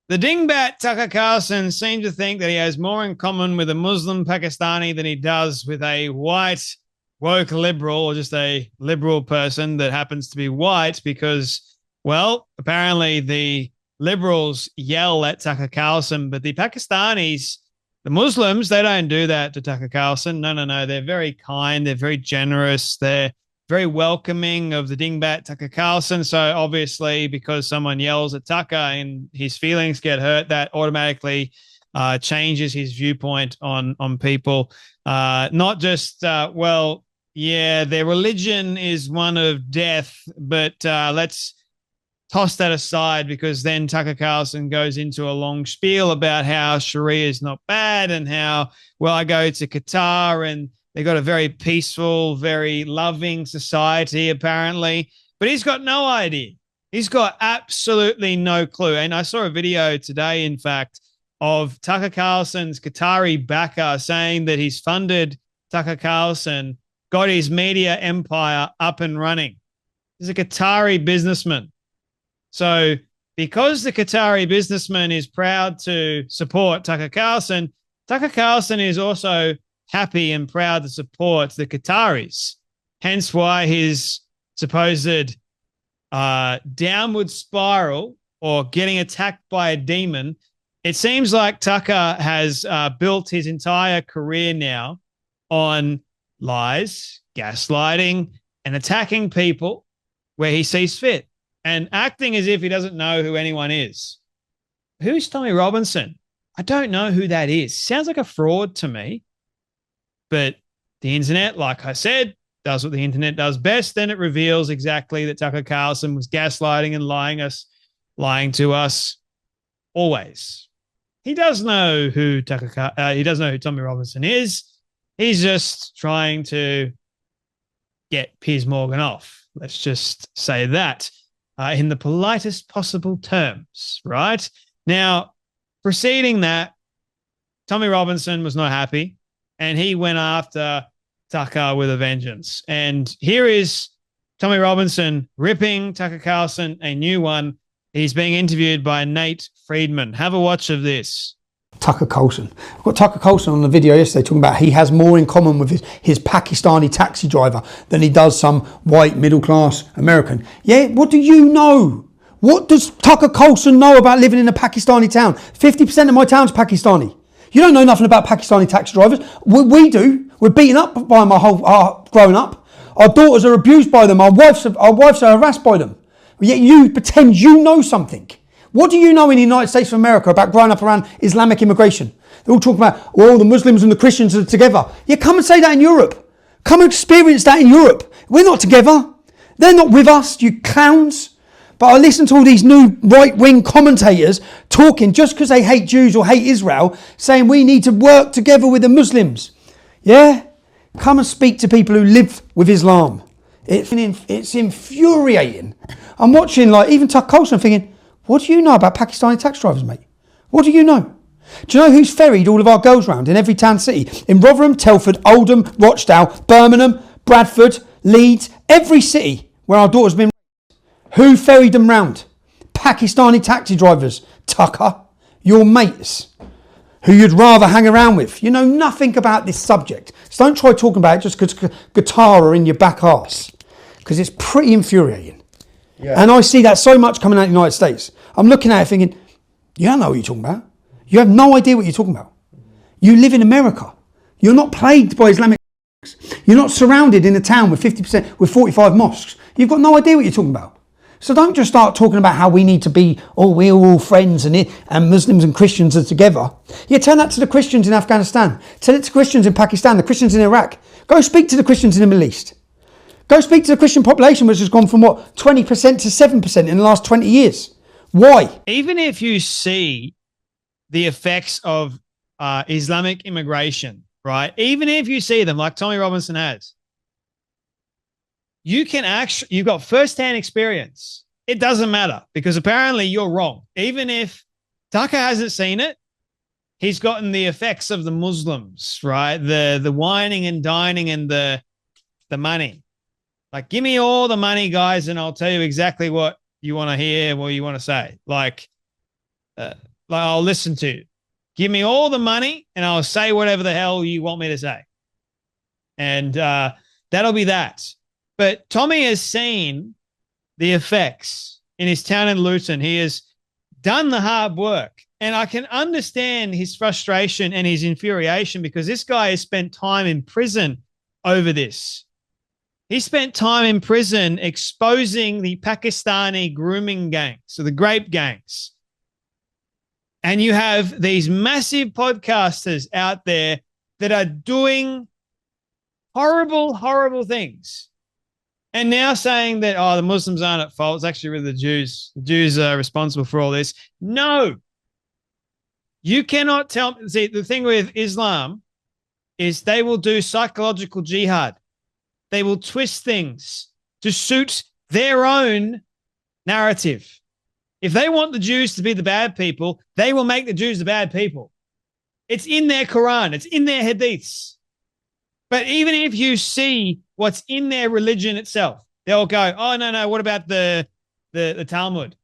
The dingbat Tucker Carlson seems to think that he has more in common with a Muslim Pakistani than he does with a white woke liberal or just a liberal person that happens to be white because, well, apparently the liberals yell at Tucker Carlson, but the Pakistanis, the Muslims, they don't do that to Tucker Carlson. No, no, no. They're very kind. They're very generous. They're very welcoming of the dingbat Tucker Carlson. So obviously, because someone yells at Tucker and his feelings get hurt, that automatically changes his viewpoint on people. Not just well, yeah, their religion is one of death, but let's toss that aside because then Tucker Carlson goes into a long spiel about how Sharia is not bad and how, well, I go to Qatar and they got a very peaceful, very loving society, apparently. But he's got no idea. He's got absolutely no clue. And I saw a video today, in fact, of Tucker Carlson's Qatari backer saying that he's funded Tucker Carlson, got his media empire up and running. He's a Qatari businessman. So because the Qatari businessman is proud to support Tucker Carlson is also happy and proud to support the Qataris. Hence why his supposed downward spiral or getting attacked by a demon, it seems like Tucker has built his entire career now on lies, gaslighting, and attacking people where he sees fit and acting as if he doesn't know who anyone is. Who's Tommy Robinson? I don't know who that is. Sounds like a fraud to me. But the internet, like I said, does what the internet does best. Then it reveals exactly that Tucker Carlson was gaslighting and lying to us always. He does know who he does know who Tommy Robinson is. He's just trying to get Piers Morgan off. Let's just say that in the politest possible terms, right? Now, preceding that, Tommy Robinson was not happy. And he went after Tucker with a vengeance. And here is Tommy Robinson ripping Tucker Carlson a new one. He's being interviewed by Nate Friedman. Have a watch of this. Tucker Carlson. I've got Tucker Carlson on the video yesterday talking about he has more in common with his Pakistani taxi driver than he does some white middle-class American. Yeah, what do you know? What does Tucker Carlson know about living in a Pakistani town? 50% of my town's Pakistani. You don't know nothing about Pakistani taxi drivers. We do. We're beaten up by them our growing up. Our daughters are abused by them. Our wives are harassed by them. Yet you pretend you know something. What do you know in the United States of America about growing up around Islamic immigration? They're all talking about, well, the Muslims and the Christians are together. Yeah, come and say that in Europe. Come and experience that in Europe. We're not together. They're not with us, you clowns. But I listen to all these new right-wing commentators talking just because they hate Jews or hate Israel, saying we need to work together with the Muslims. Yeah? Come and speak to people who live with Islam. It's infuriating. I'm watching, like, even Tucker Carlson thinking, what do you know about Pakistani taxi drivers, mate? What do you know? Do you know who's ferried all of our girls round in every town city? In Rotherham, Telford, Oldham, Rochdale, Birmingham, Bradford, Leeds, every city where our daughter's been. Who ferried them round? Pakistani taxi drivers. Tucker, your mates, who you'd rather hang around with. You know nothing about this subject. So don't try talking about it just because guitar are in your back arse. Because it's pretty infuriating. Yeah. And I see that so much coming out of the United States. I'm looking at it thinking, you don't know what you're talking about. You have no idea what you're talking about. You live in America. You're not plagued by Islamic. You're not surrounded in a town with 50%, with 45 mosques. You've got no idea what you're talking about. So don't just start talking about how we need to be, we're all friends and Muslims and Christians are together. Yeah, tell that to the Christians in Afghanistan. Tell it to Christians in Pakistan, the Christians in Iraq. Go speak to the Christians in the Middle East. Go speak to the Christian population, which has gone from 20% to 7% in the last 20 years. Why? Even if you see the effects of Islamic immigration, right? Even if you see them like Tommy Robinson has, you've got first-hand experience. It doesn't matter because apparently you're wrong. Even if Tucker hasn't seen it, he's gotten the effects of the Muslims, right? The whining and dining and the money. Like, give me all the money, guys, and I'll tell you exactly what you want to hear, what you want to say. Like, Like, I'll listen to you. Give me all the money and I'll say whatever the hell you want me to say. And that'll be that. But Tommy has seen the effects in his town in Luton. He has done the hard work. And I can understand his frustration and his infuriation because this guy has spent time in prison over this. He spent time in prison exposing the Pakistani grooming gangs, so the grape gangs. And you have these massive podcasters out there that are doing horrible, horrible things. And now saying that, oh, the Muslims aren't at fault. It's actually really the Jews. The Jews are responsible for all this. No. You cannot tell. See, the thing with Islam is they will do psychological jihad. They will twist things to suit their own narrative. If they want the Jews to be the bad people, they will make the Jews the bad people. It's in their Quran. It's in their hadiths. But even if you see what's in their religion itself, they'll go, oh, no, what about the Talmud?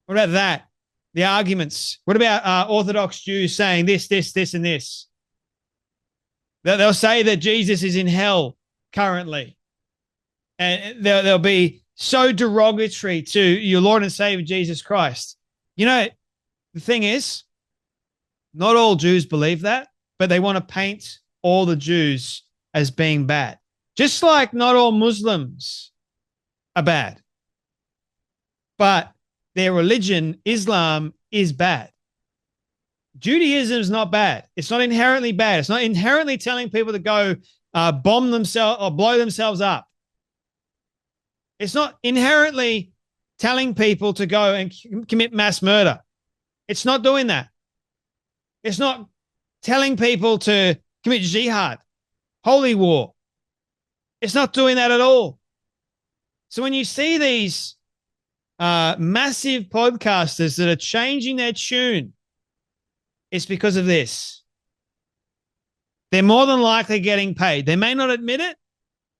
What about that? The arguments. What about Orthodox Jews saying this, and this? They'll say that Jesus is in hell currently. And they'll be so derogatory to your Lord and Savior Jesus Christ. You know, the thing is, not all Jews believe that, but they want to paint all the Jews as being bad. Just like not all Muslims are bad. But their religion, Islam, is bad. Judaism is not bad. It's not inherently bad. It's not inherently telling people to go bomb themselves or blow themselves up. It's not inherently telling people to go and commit mass murder. It's not doing that. It's not telling people to commit jihad, holy war. It's not doing that at all. So when you see these massive podcasters that are changing their tune, it's because of this. They're more than likely getting paid. They may not admit it.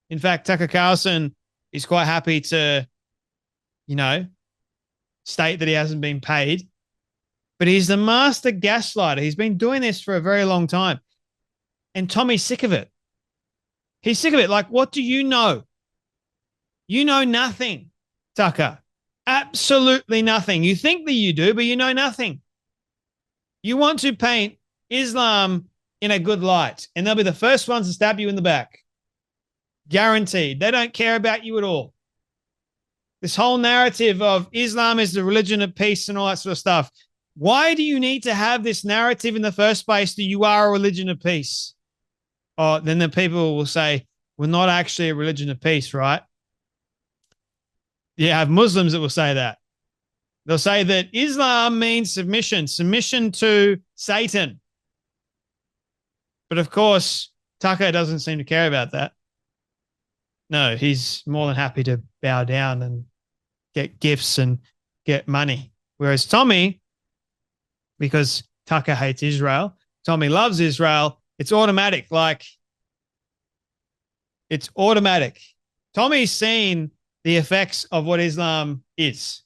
In fact, Tucker Carlson is quite happy to, state that he hasn't been paid. But he's the master gaslighter. He's been doing this for a very long time. And Tommy's sick of it. He's sick of it. Like, what do you know? You know nothing, Tucker. Absolutely nothing. You think that you do, but you know nothing. You want to paint Islam in a good light, and they'll be the first ones to stab you in the back. Guaranteed. They don't care about you at all. This whole narrative of Islam is the religion of peace and all that sort of stuff. Why do you need to have this narrative in the first place that you are a religion of peace? Oh, then the people will say, we're not actually a religion of peace, right? You have Muslims that will say that. They'll say that Islam means submission to Satan. But of course, Tucker doesn't seem to care about that. No, he's more than happy to bow down and get gifts and get money. Whereas Tommy, because Tucker hates Israel, Tommy loves Israel, it's automatic. Like, it's automatic. Tommy's seen the effects of what Islam is.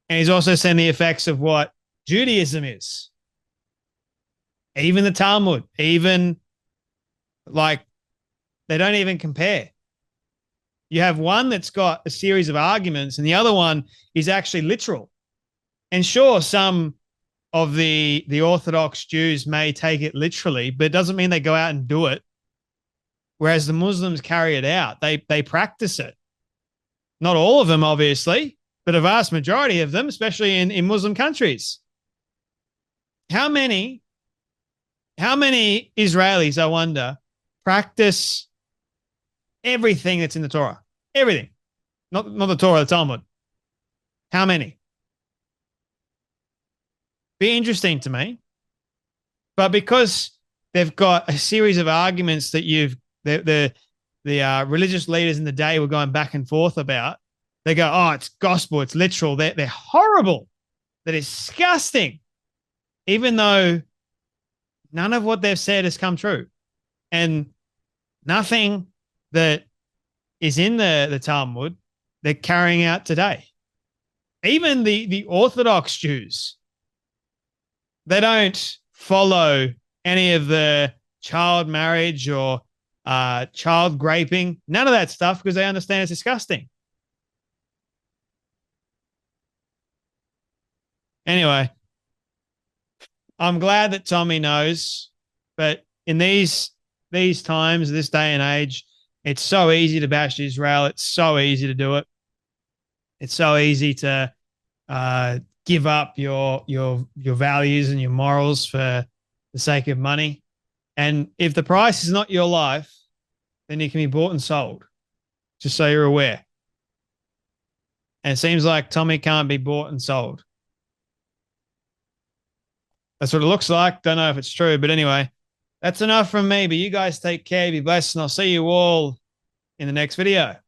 And he's also seen the effects of what Judaism is. Even the Talmud, even like, they don't even compare. You have one that's got a series of arguments and the other one is actually literal. And sure, some of the Orthodox Jews may take it literally, but it doesn't mean they go out and do it. Whereas the Muslims carry it out. They practice it. Not all of them, obviously, but a vast majority of them, especially in Muslim countries. How many Israelis, I wonder, practice everything that's in the Torah? Everything. Not the Torah, the Talmud. How many? Be interesting to me. But because they've got a series of arguments that the religious leaders in the day were going back and forth about, they go, oh, it's gospel, it's literal. They're horrible. They're disgusting. Even though none of what they've said has come true. And nothing that is in the Talmud they're carrying out today. Even the Orthodox Jews They don't follow any of the child marriage or child graping, none of that stuff, because they understand it's disgusting. Anyway, I'm glad that Tommy knows, but in these times, this day and age, it's so easy to bash Israel. It's so easy to do it. It's so easy to give up your values and your morals for the sake of money. And if the price is not your life, then you can be bought and sold. Just so you're aware. And it seems like Tommy can't be bought and sold. That's what it looks like. Don't know if it's true, but anyway, that's enough from me. But you guys take care, be blessed, and I'll see you all in the next video.